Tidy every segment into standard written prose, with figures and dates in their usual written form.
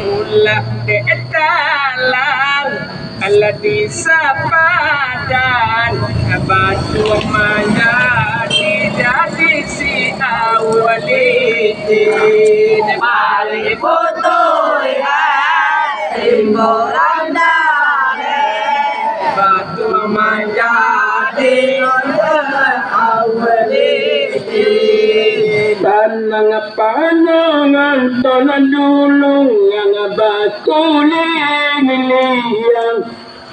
Ulah detalan alladhi sapadan batu menjadi jadi si awalidin Balik putu ya, rimboran dale. batu menjadi awalidin dan panangan tonan dulung yang bakuling liyang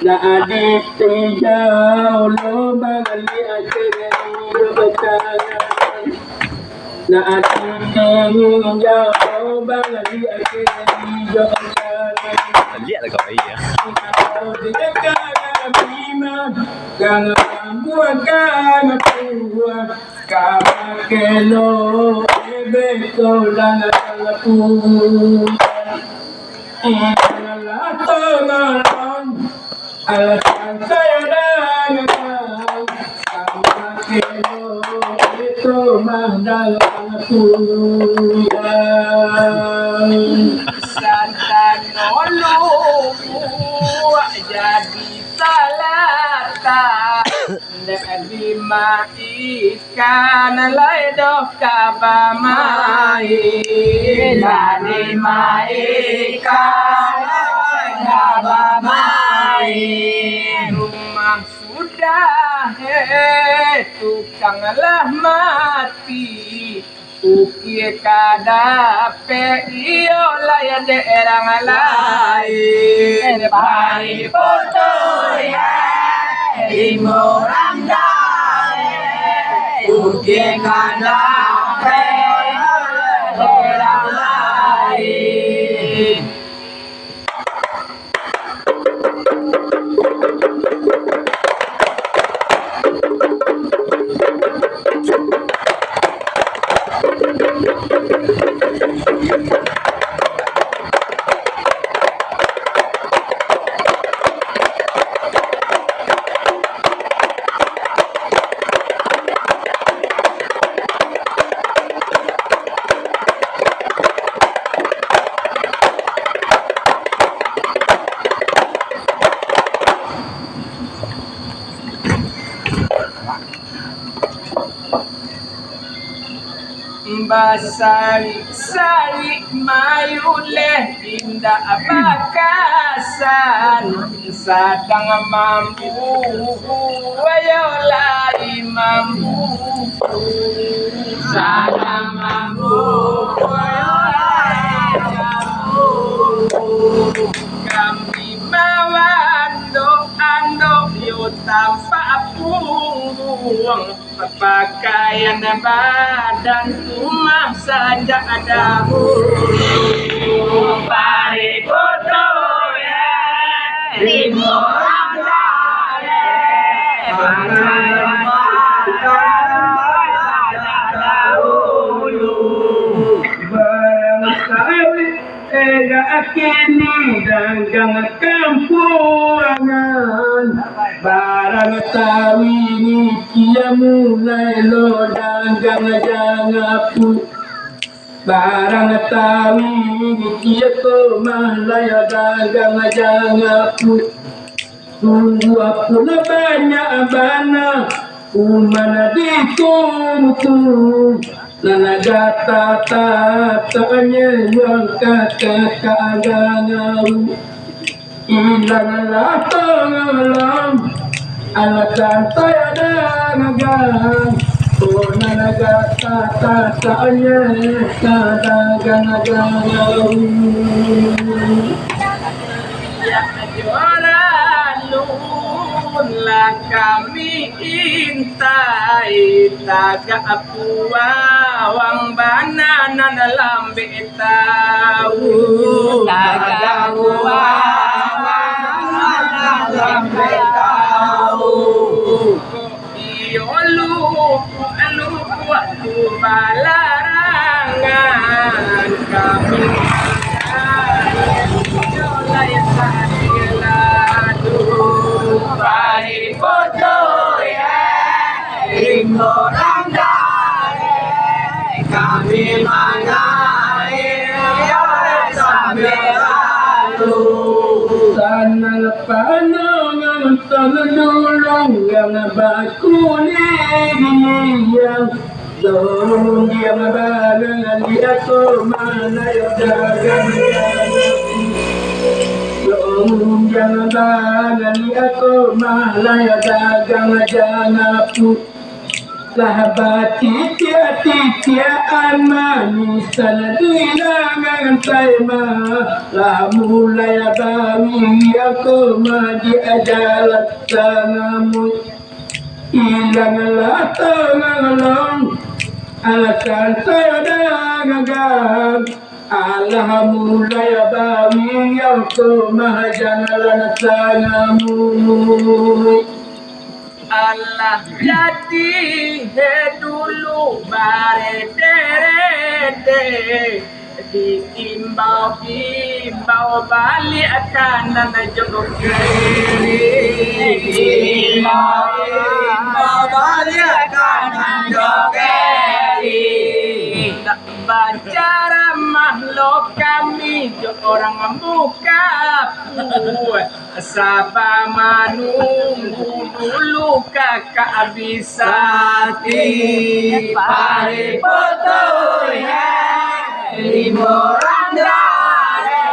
na adik tijau lo bali akhirnya bertangan na adik tijau bali akhirnya bertangan lihat lah kau iya. Kang buat kang buat kabakelo beto lang alapu inalatongan alasan saya dan kabakelo beto mandal alapu santan nolu jadi salata dari ikan lai dok kabamai Dari ikan kabamai. rumah sudah tukanglah mati ukir kadape iyo laya daerah lain Balik putu ya, rimboran dale. Ugi kadape orang lain. Basari mayuleh indah bakasan sadang mampu wayolai mampu Sadang mampu wayolai mampu. kami mawando ando yo tanpa punggung pakaian badan rumah saja ada Balik putu ya, rimboran dale. barangkali tega kini dagang kampungan barang tawi ni kia mulai lo dagang jangapu barang tawi ni kia ko malaya dagang jangapu tunggu aku na banyak bana umana dikutu nanagata tatanya yang kata keagangan ilang latang alasan saya danagang oh nanagata tatanya keagangan lah kami intai taga puawang bananan lambe tahu Taga puawang lambe tahu. iyo lupu balarangan kami Balik putu ya, rimboran dale. Kami mana sampai lalu tanah panangan tanah dulung yang bakuni yang dong yang balangan dia tu mana yang dagang dong yang balangan dia tu mana yang dagang jangapu sahabat titia-titiaan manisan dilangan taima lah mulai bawi aku madi ajalat sangamu ilanglah tangalong alasan saya dangagang Allah mulai bawi aku mahajangalan sangamu Allah jadi dulu bare derede diimbau balik kanan jogok kiri diimbau balik kanan jogok kiri tak baca makhluk kami orang muka Sapa manunggu dulu kakak bisati pari foto ya liburan dare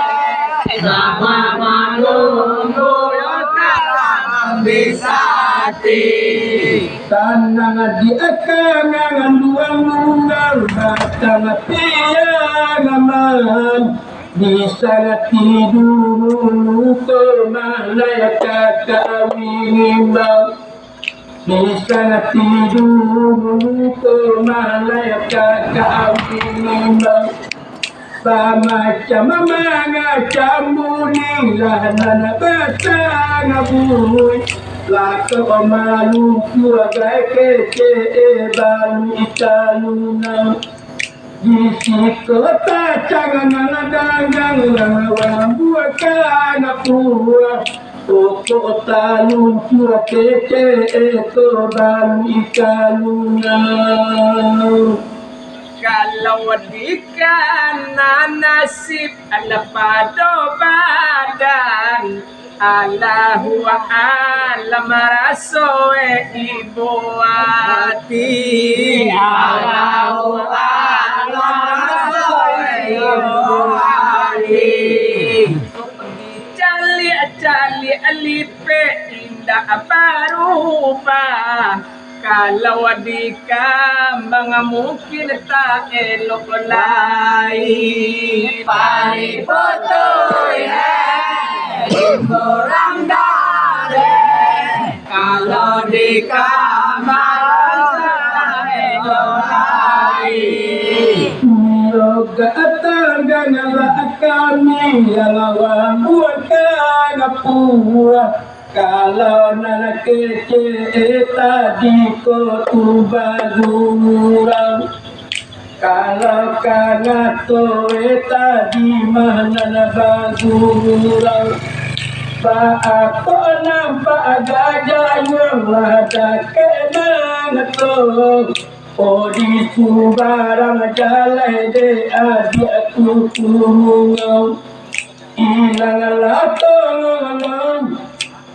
sama manunggu kakak bisati tanang di akangan duang nunggal batang tiang aman di sana tidur kemana kakak wimbau di sana tidur kemana kakak wimbau macam manga camuni lah nana batang abui lah kemalu keluarga kece balu italuna di kota jangan dagang lawan buat anak buah kota luncur kece balu italuna kalau di kanan nasib ala pada badan Allahu alam rasoe ibu hati Allahu alam rasoe ibu hati cali alipe indah barupa kalau di kambang mungkin tak elok lain pari foto ya liburan dare kalau di kamar yoga tanganlah kami lawan buat puah kalau nak kece tadi ko tu bagurang kalau kana to tadi mana bagurang ba ako nampak gajah yang ada kenang to oh di subarang jalan de adi aku kurung ilanglah tolong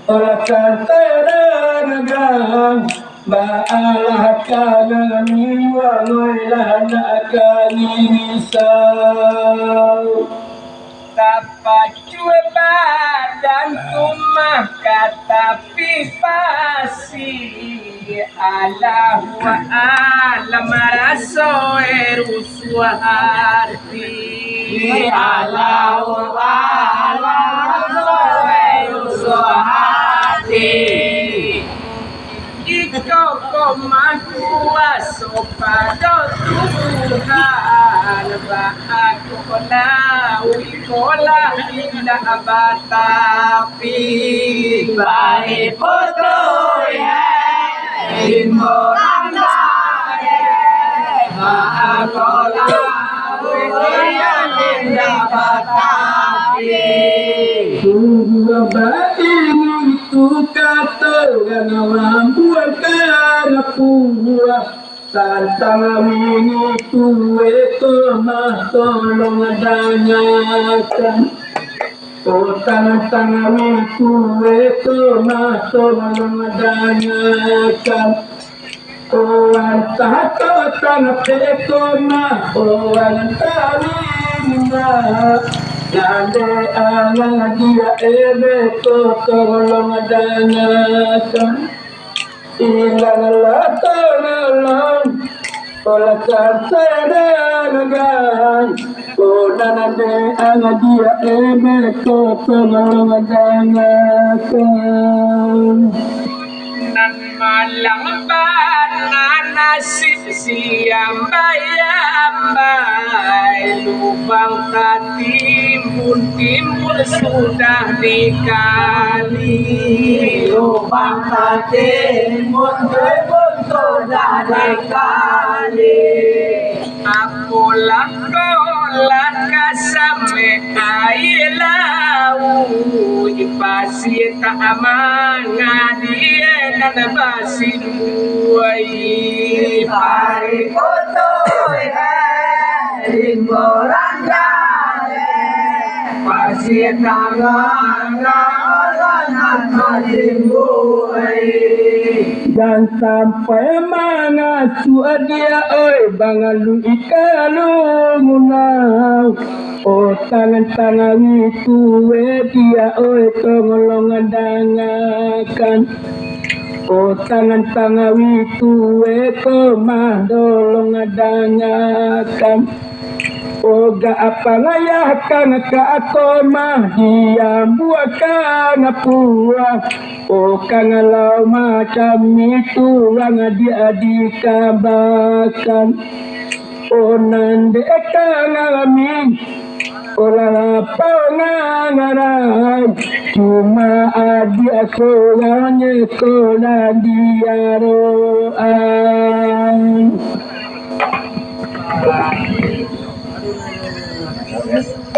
orang terang baalah kami waloilah nak risau tapacue badan tumah kata pipasi Allahu alam rasoe ruswa hati Allahu alam rasoe ruswa hati iko komakua sopada Tuhan aku nawi kola indah batapi baik foto ya liburan dare kola yang indah batapi itu kata yang membuat anak buah Tantang ini tuwe kemah tolong danyakan. Oh tantang ini tuwe kemah tolong danyakan. Oh antah tantang pekona, oh antah lima. Nande angan dia ebe tolong danyakan. Ilang tolong ola saranagan ola nande dia eme tolong danyakan. Nan malang nasib siang bayambai lubang timbul sudah dikali Lubang timbul sudah dikali. aku langkolan kasame ailau ipasi tak aman dia nan basin buai Pari kotoy limboran dale pasir tangan orang malimbuai. Dan sampai mana tua dia oi bangalu ikalungunau. Oh tangan itu dia oi tolong danyakan. Oh tangan itu kemah dolong danyakan. Oh ga apa ngayakan ka akoma dia buakan puang. Oh kangalau macam itu yang dia dikabarkan. Oh nande kangalamin orang apa ngangarai cuma adia soalnya sekolah dia roan.